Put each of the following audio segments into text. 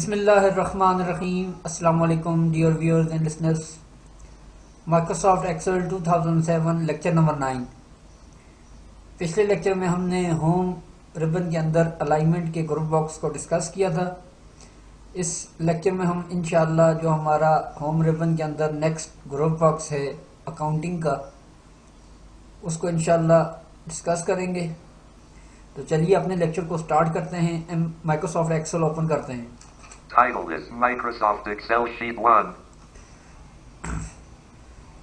बिस्मिल्लाहिर्रहमानिर्रहीम। अस्सलाम वालेकुम dear viewers and listeners. Microsoft Excel 2007 lecture number 9। पिछले लेक्चर में हमने होम रिबन के अंदर अलाइनमेंट के ग्रुप बॉक्स को डिस्कस किया था। इस लेक्चर में हम इंशाअल्लाह जो हमारा होम रिबन के अंदर नेक्स्ट ग्रुप बॉक्स है अकाउंटिंग का, उसको इंशाअल्लाह डिस्कस करेंगे। तो चलिए अपने लेक्चर को स्टार्ट करते हैं। माइक्रोसॉफ्ट एक्सेल ओपन करते हैं। Title is Microsoft Excel Sheet 1.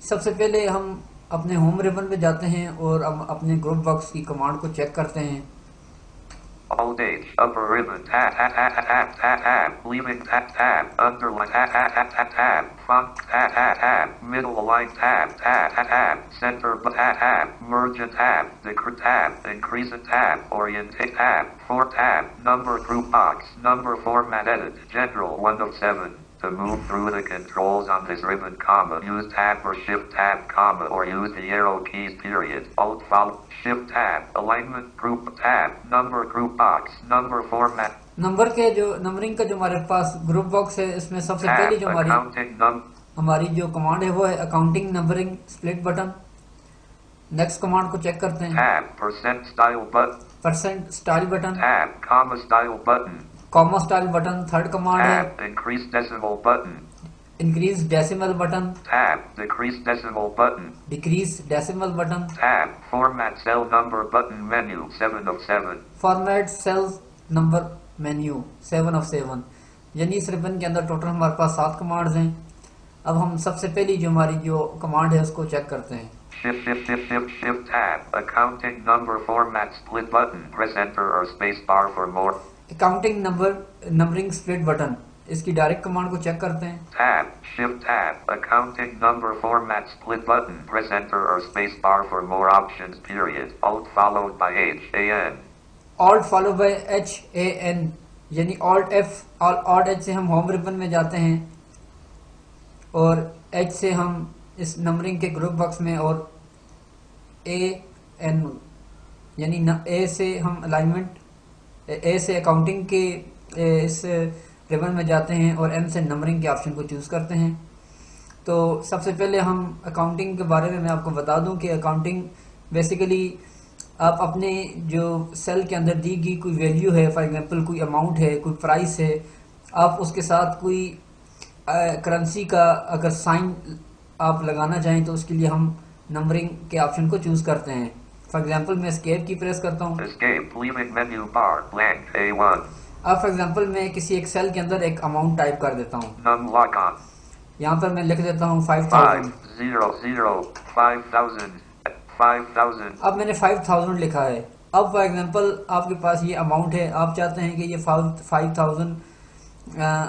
सबसे पहले हम अपने होम रिबन पे जाते हैं और हम अपने ग्रुप बॉक्स की कमांड को चेक करते हैं। Alt H, upper ribbon, tab, leaving tab, underline, tab, font, tab, middle align, tab, center, tab, merge a tab, decrease tab, increase a tab, orientate tab, 4 tab, number group box, number format edit, general 1 of 7. To move through the controls on this ribbon, comma, use tab or shift tab, comma, or use the arrow keys, period. Alt follow, shift tab, alignment group tab, number group box, number format. Number के जो numbering का जो हमारे पास group box है, इसमें सबसे पहले जो हमारी जो कमांड है वो है accounting numbering split button. Next command को चेक करते हैं। tab, percent style button, percent style button, tab, comma style button, comma style button. Third command है tab, increase decimal button, increase decimal button, tab, decrease decimal button, decrease decimal button, tab, format cell number button menu 7 of 7. Format cells number menu 7 of 7। यानी इस ribbon के अंदर total हमारे पास 7 commands हैं। अब हम सबसे पहली जो हमारी जो कमांड है उसको चेक करते हैं। Shift tab, accounting number format split button, press enter or space bar for more. Accounting numbering split button, इसकी डायरेक्ट कमांड को चेक करते हैं। Tab, shift tab, accounting number format split button, press enter or space bar for more options, period. Alt followed by H-A-N. Alt follow by HAN, यानी alt H से हम home ribbon में जाते हैं और H से हम इस नंबरिंग के ग्रुप बॉक्स में, और AN यानी A से हम अलाइनमेंट, A से अकाउंटिंग के इस रिबन में जाते हैं और M से नंबरिंग के ऑप्शन को चूज़ करते हैं। तो सबसे पहले हम अकाउंटिंग के बारे में मैं आपको बता दूं कि अकाउंटिंग बेसिकली आप अपने जो सेल के अंदर दी गई कोई वैल्यू है, फॉर एग्जांपल कोई अमाउंट है, कोई प्राइस है, आप उसके साथ कोई करेंसी का अगर साइन आप लगाना चाहें तो उसके लिए हम नंबरिंग के ऑप्शन को चूज़ करते हैं। फॉर एग्जांपल मैं एस्केप की प्रेस करता हूँ। Escape, leaving menu bar, blank, A1. अब फॉर एग्जांपल मैं किसी एक सेल के अंदर एक अमाउंट टाइप कर देता हूँ। Num lock on. यहाँ पर मैं लिख देता हूँ 5000। 5,000, 5,000. अब मैंने 5000 लिखा है। अब फॉर एग्जांपल आपके पास ये अमाउंट है, आप चाहते हैं कि ये 5000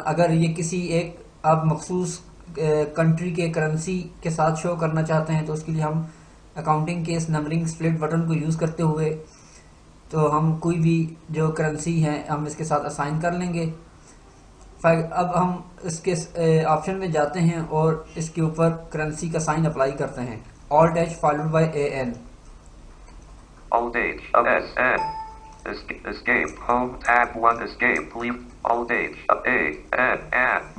अगर ये किसी एक आप मखसूस कंट्री के करेंसी के साथ शो करना चाहते हैं तो उसके लिए हम अकाउंटिंग के इस नंबरिंग स्प्लिट बटन को यूज़ करते हुए तो हम कोई भी जो करेंसी है हम इसके साथ असाइन कर लेंगे। अब हम इसके ऑप्शन में जाते हैं और इसके ऊपर करेंसी का साइन अप्लाई करते हैं। Alt H followed by AN। Alt H, SN. Escape, home, tab 1, escape, leave, Alt H, A,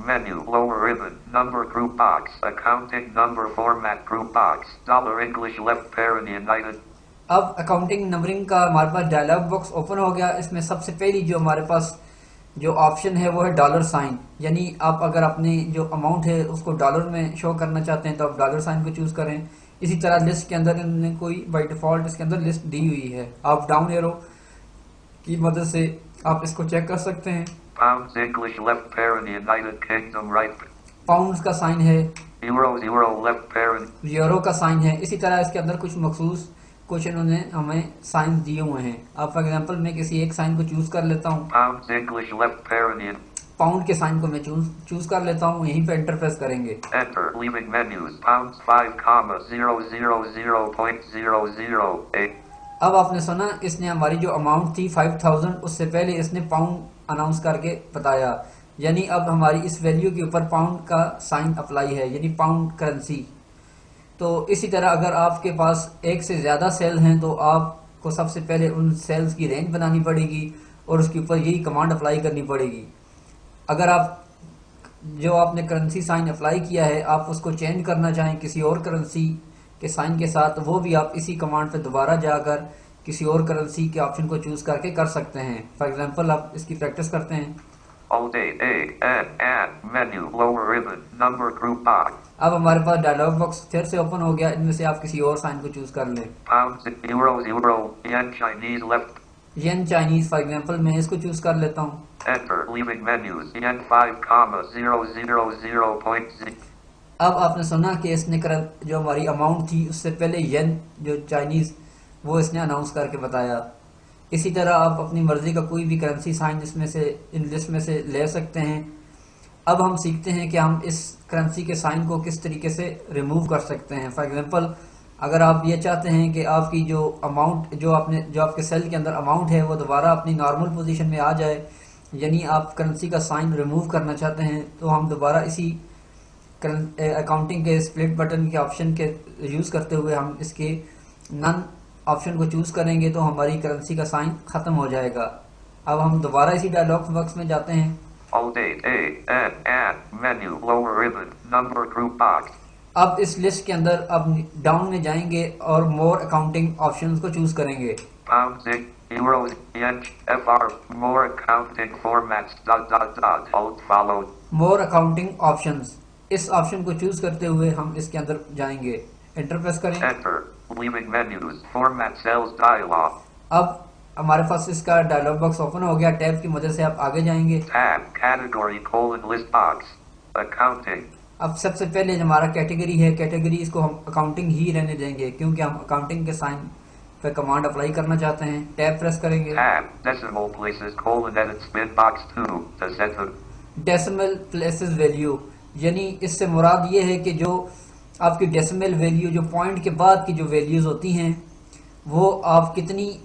menu, lower ribbon, number group box, accounting number format group box, dollar English left parent United. अब accounting numbering का हमारे पास dialogue box open हो गया। इसमें सबसे पहली जो हमारे पास जो ऑप्शन है वो है डॉलर साइन, यानी आप अगर अपनी जो अमाउंट है उसको डॉलर में शो करना चाहते हैं तो आप डॉलर साइन को चूज़ करें। इसी तरह लिस्ट के अंदर इन्होंने कोई बाय डिफ़ॉल्ट इसके अंदर लिस्ट दी हुई है। आप डाउन एरो की मदद से आप इसको चेक कर सकते हैं। Pounds English left parent United Kingdom right. Pounds का साइन है, Euro left parent. यूरो का साइन है। इसी तरह इसके अंदर कुछ मखसूस कुछ इन्होंने हमें साइन दिए हुए हैं। अब फॉर एग्जांपल मैं किसी एक साइन को चूज़ कर लेता हूँ। Pounds English left parent. Pound के साइन को मैं चूज़ कर लेता हूँ। यहीं पे एंटर प्रेस करेंगे। Enter, leaving menus, pounds 5,000.008. अब आपने सुना इसने हमारी जो अमाउंट थी 5000, उससे पहले इसने पाउंड अनाउंस करके बताया, यानी अब हमारी इस वैल्यू के ऊपर पाउंड का साइन अप्लाई है, यानी पाउंड करेंसी। तो इसी तरह अगर आपके पास एक से ज़्यादा सेल हैं तो आपको सबसे पहले उन सेल्स की रेंज बनानी पड़ेगी और उसके ऊपर यही कमांड अप्लाई करनी पड़ेगी। अगर आप जो आपने करेंसी साइन अप्लाई किया है आप उसको चेंज करना चाहें किसी और करेंसी के साइन के साथ, वो भी आप इसी कमांड पे दोबारा जाकर किसी और करेंसी के ऑप्शन को चूज करके कर सकते हैं। फॉर एग्जांपल आप इसकी प्रैक्टिस करते हैं। Alt A N menu lower ribbon number group box. अब हमारे पास डायलॉग बॉक्स फिर से ओपन हो गया, इनमें से आप किसी और साइन को चूज कर लें। Pound euro yen Chinese left. Yen Chinese for example मैं इसको चूज कर लेता हूँ। Enter leaving menus yen 5,000.0। अब आपने सुना कि इसने जो हमारी अमाउंट थी उससे पहले येन जो चाइनीज वो इसने अनाउंस करके बताया। इसी तरह आप अपनी मर्जी का कोई भी करेंसी साइन इसमें से इन लिस्ट में से ले सकते हैं। अब हम सीखते हैं कि हम इस करेंसी के साइन को किस तरीके से रिमूव कर सकते हैं। फॉर एग्जांपल अगर आप ये चाहते हैं कि आपकी जो अमाउंट जो आपके सेल के अंदर अमाउंट है वो दोबारा अपनी नॉर्मल पोजीशन में आ जाए, यानी आप करेंसी का साइन रिमूव करना चाहते हैं, तो हम दोबारा इसी अकाउंटिंग के स्प्लिट बटन के ऑप्शन के यूज़ करते हुए हम इसके नन ऑप्शन को चूज़ करेंगे तो हमारी करेंसी का साइन ख़त्म हो जाएगा। अब हम दोबारा इसी डायलॉग बॉक्स में जाते हैं। Alt A N menu lower ribbon number group box. अब इस लिस्ट के अंदर अब डाउन में जाएंगे और मोर अकाउंटिंग ऑप्शंस को चूज़ करेंगे। Pound euros yen FR more accounting formats alt followed. मोर अकाउंटिंग ऑप्शंस, इस ऑप्शन को चूज़ करते हुए हम इसके अंदर जाएंगे। एंटर प्रेस करें। Enter leaving menus format cells dialog. अब हमारे पास इसका डायलॉग बॉक्स ओपन हो गया। टैब की मदद से आप आगे जाएंगे। Tab category list box accounting. अब सबसे पहले जो हमारा कैटेगरी है, कैटेगरी इसको हम अकाउंटिंग ही रहने देंगे क्योंकि हम अकाउंटिंग के साइन पे कमांड अप्लाई करना चाहते हैं। टैब प्रेस करेंगे। Tab decimal places edit spin box 2 to set the decimal places value, यानी इससे मुराद ये है कि जो आपकी डेसिमल वैल्यू जो पॉइंट के बाद की जो वैल्यूज होती हैं वो आप कितनी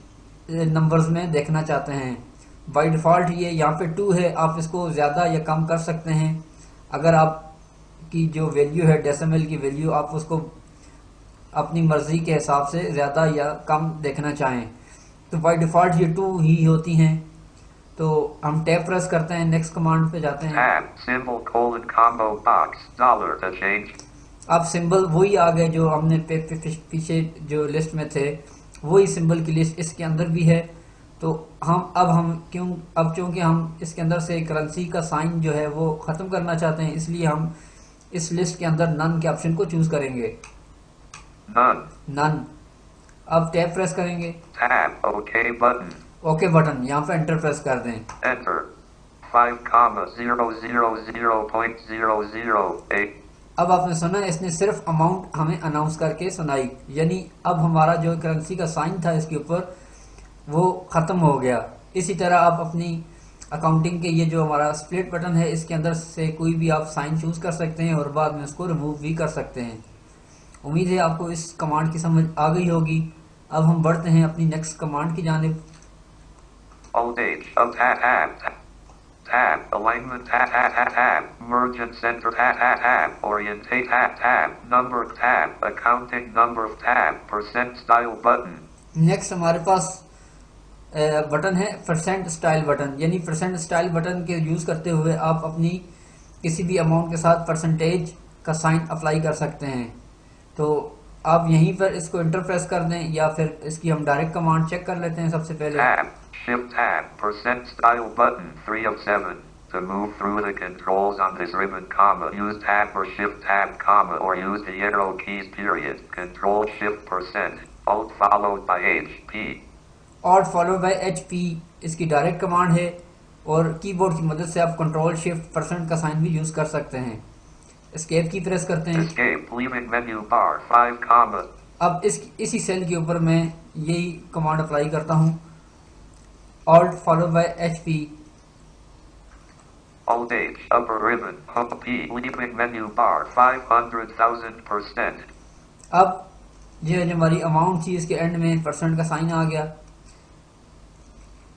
नंबर्स में देखना चाहते हैं। बाय डिफ़ॉल्ट ये यहाँ पे 2 है, आप इसको ज़्यादा या कम कर सकते हैं। अगर आपकी जो वैल्यू है डेसिमल की वैल्यू आप उसको अपनी मर्ज़ी के हिसाब से ज़्यादा या कम देखना चाहें तो बाय डिफ़ॉल्ट ये 2 ही होती हैं। तो हम टैब प्रेस करते हैं, नेक्स्ट कमांड पे जाते हैं। Tab symbol combo box dollar to change. अब सिंबल वही आ गए जो हमने पीछे जो लिस्ट में थे, वही सिंबल की लिस्ट इसके अंदर भी है। तो चूंकि हम इसके अंदर से करेंसी का साइन जो है वो ख़त्म करना चाहते हैं, इसलिए हम इस लिस्ट के अंदर नन के ऑप्शन को चूज़ करेंगे। नन। अब टैब प्रेस करेंगे। Tab OK button. Okay button, यहाँ पे एंटर प्रेस कर दें। Enter 5,000.008. अब आपने सुना इसने सिर्फ अमाउंट हमें अनाउंस करके सुनाई, यानी अब हमारा जो करेंसी का साइन था इसके ऊपर वो ख़त्म हो गया। इसी तरह आप अपनी अकाउंटिंग के ये जो हमारा स्प्लिट बटन है इसके अंदर से कोई भी आप साइन चूज़ कर सकते हैं और बाद में उसको रिमूव भी कर सकते हैं। उम्मीद है आपको इस कमांड की समझ आ गई होगी। अब हम बढ़ते हैं अपनी नेक्स्ट कमांड की जानिब। Alt H of tab alignment tab merge and center tab orientate tab number tab accounting number tab percent style button. Next हमारे पास बटन है परसेंट स्टाइल बटन, यानी परसेंट स्टाइल बटन के यूज़ करते हुए आप अपनी किसी भी अमाउंट के साथ परसेंटेज का साइन अप्लाई कर सकते हैं। तो आप यहीं पर इसको इंटर प्रेस कर दें या फिर इसकी हम डायरेक्ट कमांड चेक कर लेते हैं। सबसे पहले Tab shift tab percent style button 3 of 7 to move through the controls on this ribbon comma use tab or shift tab comma or use the arrow keys period control shift percent alt followed by HP. Alt followed by HP इसकी direct command है और keyboard की मदद से आप control shift percent का sign भी use कर सकते हैं। एस्केप की प्रेस करते हैं। Escape leaving menu bar 5 comma. अब इसी सेल के ऊपर मैं यही कमांड अप्लाई करता हूँ, alt followed by HP। Alt H upper ribbon hub P leaving menu bar 500,000%. अब ये जो हमारी अमाउंट थी इसके एंड में परसेंट का साइन आ गया।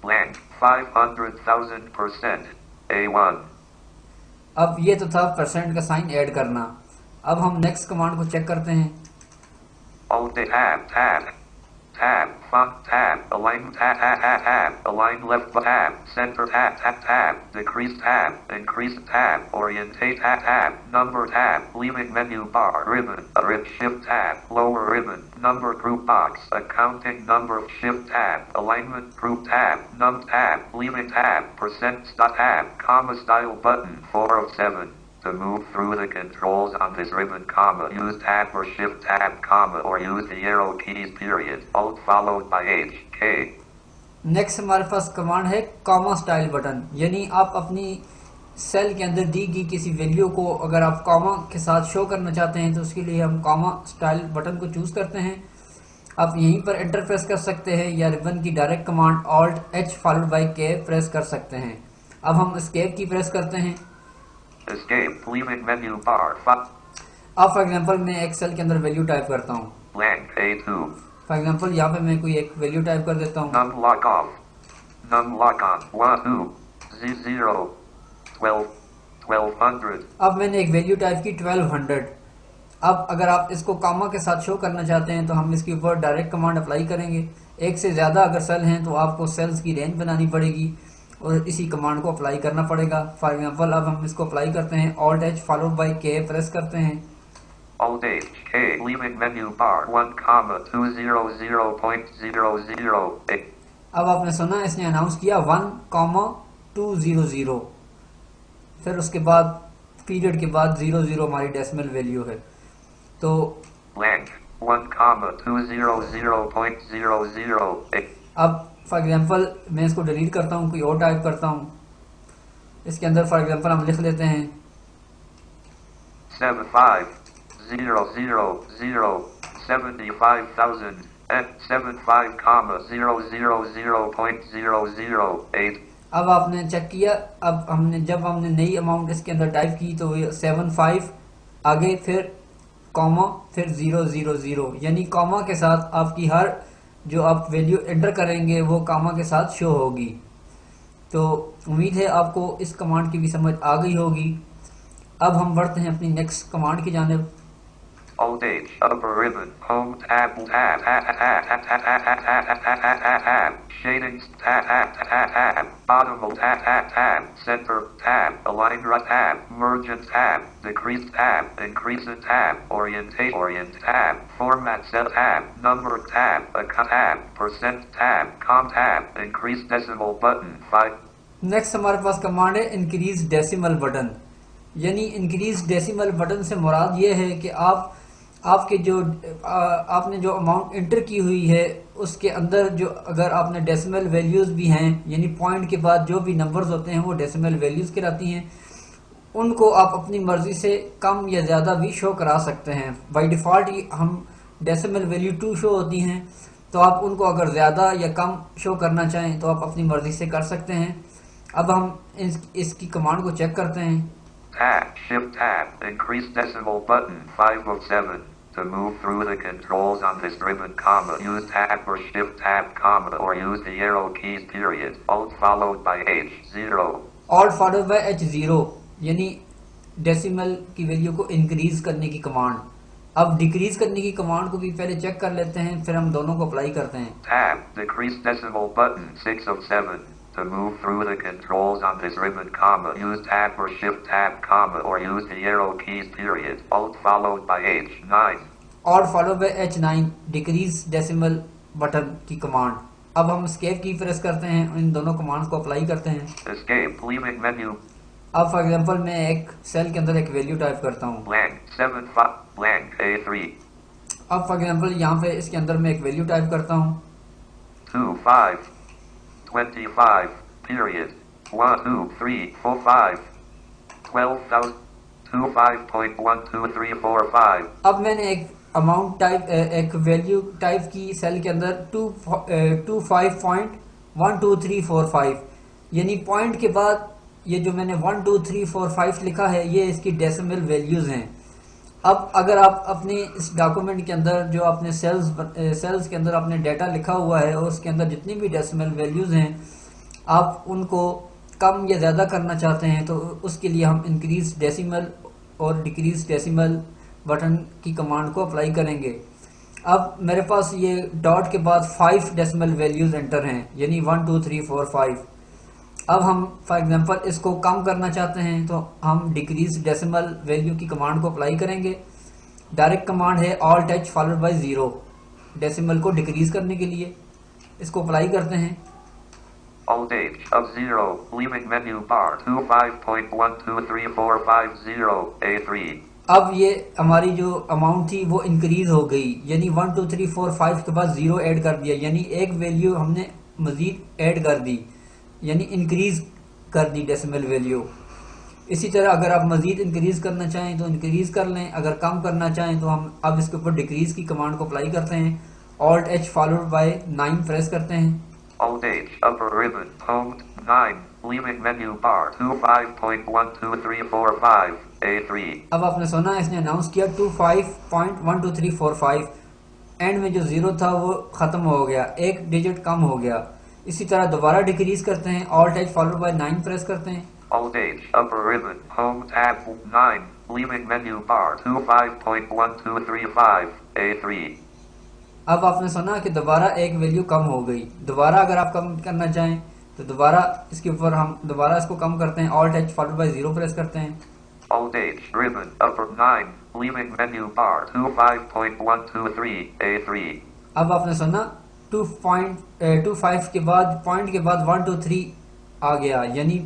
Blank 500,000% A1. अब ये तो था परसेंट का साइन ऐड करना। अब हम नेक्स्ट कमांड को चेक करते हैं। Alt tab tab, font tab, align tab, align left tab, center tab, decrease tab, increase tab, orientate tab, number tab, leaving menu bar, ribbon, shift tab, lower ribbon, number group box, accounting number, shift tab, alignment group tab, num tab, leaving tab, percent tab, comma style button, 4 of 7. To move through the controls on this ribbon, comma, use tab or shift tab, comma, or use the arrow keys, period, alt followed by H, K. Next हमारे पास command है comma style button, यानी आप अपनी cell के अंदर दी गई किसी value को अगर आप कॉमा के साथ शो करना चाहते हैं तो उसके लिए हम कॉमा स्टाइल बटन को चूज करते हैं। आप यहीं पर एंटर प्रेस कर सकते हैं या रिबन की direct command alt H followed by के प्रेस कर सकते हैं। अब हम एस्केप की प्रेस करते हैं। Escape, leaving menu bar, अब फॉर एग्जांपल मैं एक सेल के अंदर वैल्यू टाइप करता हूँ। blank A2, फॉर एग्जांपल यहाँ पे मैं कोई एक वैल्यू टाइप कर देता हूँ। num lock off, num lock on, 1, 2, Z0, 1200. अब मैंने एक वैल्यू टाइप की 1200। अब अगर आप इसको कॉमा के साथ शो करना चाहते हैं तो हम इसके ऊपर डायरेक्ट कमांड अप्लाई करेंगे। एक से ज़्यादा अगर सेल हैं तो आपको सेल्स की रेंज बनानी पड़ेगी और इसी कमांड को अप्लाई करना पड़ेगा। फॉर एग्जांपल अब हम इसको अप्लाई करते हैं, ऑल्ट एच फॉलोड बाय के प्रेस करते हैं। Alt H, K, leaving menu bar, 1,200.00. अब आपने सुना इसने अनाउंस किया 1,200, फिर उसके बाद पीरियड के बाद 00 हमारी डेसिमल वैल्यू है। तो blank, 1,200.00. अब फॉर एग्जांपल मैं इसको डिलीट करता हूँ, कोई और टाइप करता हूँ। इसके अंदर फॉर एग्जांपल हम लिख लेते हैं 75,000 and 75,000.008. अब आपने चेक किया, अब जब हमने नई अमाउंट इसके अंदर टाइप की तो 75 आगे फिर कॉमा फिर 000, यानी कॉमा के साथ आपकी हर जो आप वैल्यू एंटर करेंगे वो कॉमा के साथ शो होगी। तो उम्मीद है आपको इस कमांड की भी समझ आ गई होगी। अब हम बढ़ते हैं अपनी नेक्स्ट कमांड की जानिब। Alt H, upper ribbon, home tab, shadings tab, bottom tab, center tab, align right tab, merge tab, decrease tab, increase tab, orient tab, format cell tab, number tab, tab, percent tab, com tab, increase decimal button, 5. Next हमारे पास command है increase decimal button, यानी increase decimal button से मुराद ये है कि आपके जो आपने जो अमाउंट इंटर की हुई है उसके अंदर जो अगर आपने डेसिमल वैल्यूज़ भी हैं, यानी पॉइंट के बाद जो भी नंबर्स होते हैं वो डेसिमल वैल्यूज़ कहलाती हैं, उनको आप अपनी मर्ज़ी से कम या ज़्यादा भी शो करा सकते हैं। बाय डिफ़ॉल्ट हम डेसिमल वैल्यू 2 शो होती हैं, तो आप उनको अगर ज़्यादा या कम शो करना चाहें तो आप अपनी मर्ज़ी से कर सकते हैं। अब हम इसकी कमांड को चेक करते हैं। Tab, shift tab, increase decimal button, 5 of 7. To move through the controls on this ribbon, comma, use tab or shift tab, comma, or use the arrow keys, period, alt followed by H, 0. Alt followed by H0, यानी decimal की value को increase करने की command. अब decrease करने की command को भी पहले चेक कर लेते हैं, फिर हम दोनों को अप्लाई करते हैं। Tab, decrease decimal button, 6 of 7. To move through the controls on this ribbon, comma, use tab or shift tab, comma, or use the arrow keys, period, alt followed by H, 9. Alt followed by H9, decrease decimal button की command. अब हम escape की press करते हैं, इन दोनों commands को apply करते हैं। Escape, leaving menu. अब फॉर एग्जांपल मैं एक सेल के अंदर एक वैल्यू टाइप करता हूँ। Blank, 75, blank, A3. अब फॉर एग्जांपल यहाँ पे इसके अंदर मैं एक वैल्यू टाइप करता हूँ 2, 5. 25, period, 1, 2, 3, 4, 5, 12,000, 25.12345. अब मैंने एक अमाउंट टाइप एक वैल्यू टाइप की सेल के अंदर 25.12345, यानी पॉइंट के बाद ये जो मैंने 12345 लिखा है ये इसकी डेसिमल वैल्यूज हैं। अब अगर आप अपने इस डॉक्यूमेंट के अंदर जो आपने सेल्स के अंदर आपने डाटा लिखा हुआ है और उसके अंदर जितनी भी डेसिमल वैल्यूज़ हैं आप उनको कम या ज़्यादा करना चाहते हैं तो उसके लिए हम इंक्रीज डेसिमल और डिक्रीज डेसिमल बटन की कमांड को अप्लाई करेंगे। अब मेरे पास ये डॉट के बाद 5 डेसिमल वैल्यूज एंटर हैं, यानी 1 2 3 4 5। अब हम फॉर एग्जांपल इसको कम करना चाहते हैं तो हम डिक्रीज डेसिमल वैल्यू की कमांड को अप्लाई करेंगे। डायरेक्ट कमांड है alt H followed by 0, decimal को डिक्रीज करने के लिए। इसको अप्लाई करते हैं। Alt H of 0, leaving menu bar 25.1234550 A3. अब ये हमारी जो अमाउंट थी वो इंक्रीज हो गई, यानी 1 2 3 4 5 के बाद 0 ऐड कर दिया, यानी एक वैल्यू हमने मजीद ऐड कर दी, यानी इंक्रीज कर दी डेसिमल वैल्यू। इसी तरह अगर आप मजीद इंक्रीज करना चाहें तो इंक्रीज कर लें, अगर कम करना चाहें तो हम अब इसके ऊपर डिक्रीज की कमांड को अप्लाई करते हैं। Alt H followed by 9 press करते हैं। Alt H upper ribbon home 9, leaving menu bar 25.12345 A3. अब आपने सुना इसने अनाउंस किया 25.12345, एंड में जो 0 था वो ख़त्म हो गया, एक डिजिट कम हो गया। इसी तरह दोबारा डिक्रीज करते हैं, alt H followed by 9 press करते हैं। Alt H upper ribbon home tab 9, leaving menu bar 25.1235 A3. अब आपने सुना कि दोबारा एक वैल्यू कम हो गई। दोबारा अगर आप कम करना चाहें तो दोबारा इसके ऊपर हम दोबारा इसको कम करते हैं, alt H followed by 0 press करते हैं। Alt H ribbon upper 9, leaving menu bar 25.123 A3. अब आपने सुना 2.25 के बाद पॉइंट के बाद 1 2 3 आ गया, यानी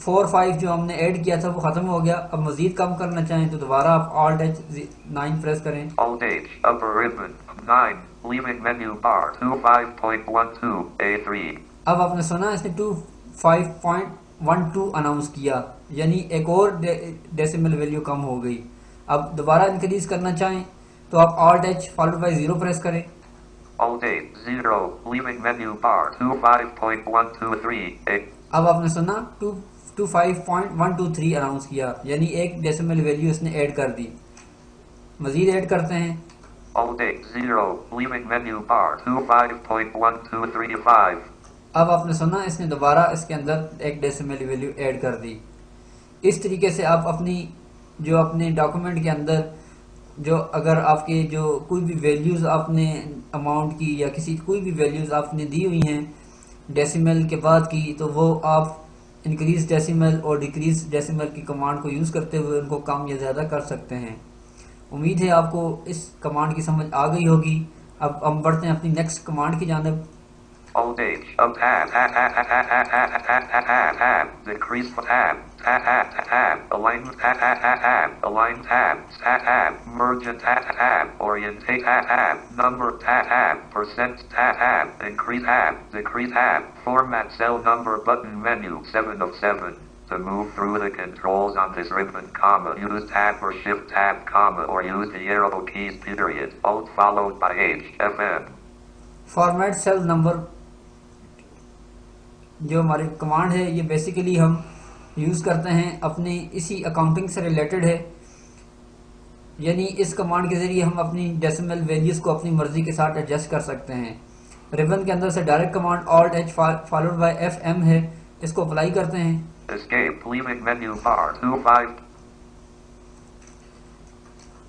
4 5 जो हमने ऐड किया था वो ख़त्म हो गया। अब मज़ीद कम करना चाहें तो दोबारा आप ऑल्ट एच 9 प्रेस करें। Alt H upper ribbon 9, leaving menu bar 25.12 A3. अब आपने सुना इसने 25.12 अनाउंस किया, यानी एक और डेसिमल वैल्यू कम हो गई। अब दोबारा इंक्रीज करना चाहें तो आप alt H followed by 0 press करें। Alt H 0, leaving menu bar 25.123 A. अब आपने सुना 25.123 अनाउंस किया, यानी एक डेसिमल वैल्यू इसने ऐड कर दी। मजीद ऐड करते हैं। Alt H 0, leaving menu bar 25.1235. अब आपने सुना इसने दोबारा इसके अंदर एक डेसिमल वैल्यू ऐड कर दी। इस तरीके से आप अपने डॉक्यूमेंट के अंदर जो अगर आपके जो कोई भी वैल्यूज़ आपने अमाउंट की या कोई भी वैल्यूज़ आपने दी हुई हैं डेसिमल के बाद की, तो वो आप इंक्रीज डेसिमल और डिक्रीज डेसिमल की कमांड को यूज़ करते हुए उनको कम या ज़्यादा कर सकते हैं। उम्मीद है आपको इस कमांड की समझ आ गई होगी। अब हम बढ़ते हैं अपनी नेक्स्ट कमांड की जानिब। Alt H up tab decrease tab align tab merge tab orientate tab number tab percent tab increase tab decrease tab format cell number button menu 7 of 7. To move through the controls on this ribbon, use tab or shift tab, or use the arrow keys period. Alt followed by H FM. Format cell number जो हमारी command है ये basically हम use करते हैं अपनी इसी accounting से रिलेटेड है, यानी इस कमांड के ज़रिए हम अपनी डेसिमल वैल्यूज़ को अपनी मर्ज़ी के साथ एडजस्ट कर सकते हैं। रिबन के अंदर से direct command alt H followed by FM है, इसको अप्लाई करते हैं। Escape, leaving menu bar 25.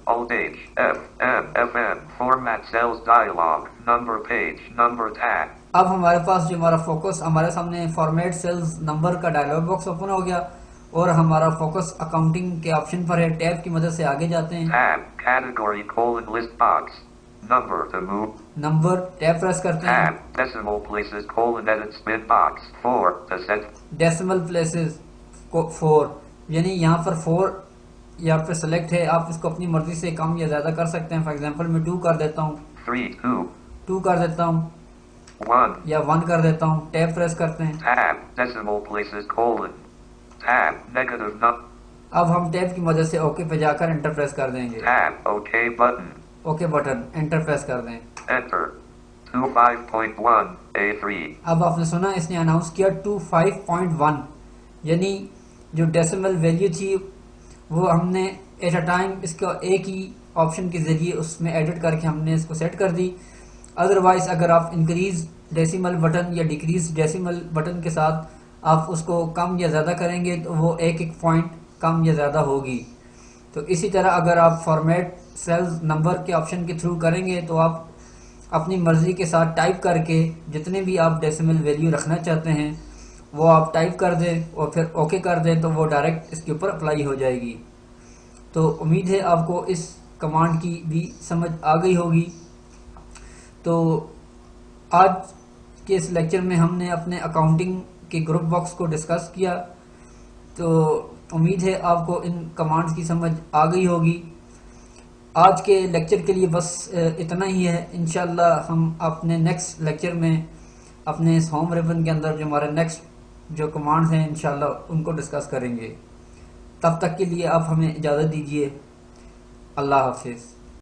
Alt H F M FM format cells dialog number page number tab. अब हमारे पास जो हमारा फोकस हमारे सामने फॉर्मेट सेल्स नंबर का डायलॉग बॉक्स ओपन हो गया और हमारा फोकस अकाउंटिंग के ऑप्शन पर है। टैब की मदद से आगे जाते हैं। Tab category list box number to move. Number tab press करते हैं। Tab decimal places edit spin box 4 to set. Decimal places को 4, यानी यहाँ पर 4 यहाँ पे सेलेक्ट है, आप इसको अपनी मर्जी से कम या ज़्यादा कर सकते हैं। फॉर एग्जांपल मैं 2 कर देता हूँ, 2 कर देता हूँ 1 या 1 कर देता हूँ। टैब प्रेस करते हैं। Tab decimal places tab negative num. अब हम टैब की मदद से ओके पे जाकर एंटर प्रेस कर देंगे। Tab OK button. Okay button enter press कर दें। Enter 25.1 A3. अब आपने सुना इसने अनाउंस किया 25.1, यानी जो डेसिमल वैल्यू थी वो हमने एट अ टाइम इसको एक ही ऑप्शन के ज़रिए उसमें एडिट करके हमने इसको सेट कर दी। अदरवाइज़ अगर आप इंक्रीज डेसिमल बटन या डिक्रीज डेसिमल बटन के साथ आप उसको कम या ज़्यादा करेंगे तो वो एक एक पॉइंट कम या ज़्यादा होगी। तो इसी तरह अगर आप फॉर्मेट सेल्स नंबर के ऑप्शन के थ्रू करेंगे तो आप अपनी मर्ज़ी के साथ टाइप करके जितने भी आप डेसिमल वैल्यू रखना चाहते हैं वो आप टाइप कर दें और फिर ओके कर दें तो वो डायरेक्ट इसके ऊपर अप्लाई हो जाएगी। तो उम्मीद है आपको इस कमांड की भी समझ आ गई होगी। तो आज के इस लेक्चर में हमने अपने अकाउंटिंग के ग्रुप बॉक्स को डिस्कस किया। तो उम्मीद है आपको इन कमांड्स की समझ आ गई होगी। आज के लेक्चर के लिए बस इतना ही है। इंशाल्लाह हम अपने नेक्स्ट लेक्चर में अपने इस होम रिबन के अंदर जो हमारे नेक्स्ट जो कमांड्स हैं इंशाल्लाह उनको डिस्कस करेंगे। तब तक के लिए आप हमें इजाज़त दीजिए। अल्लाह हाफिज़।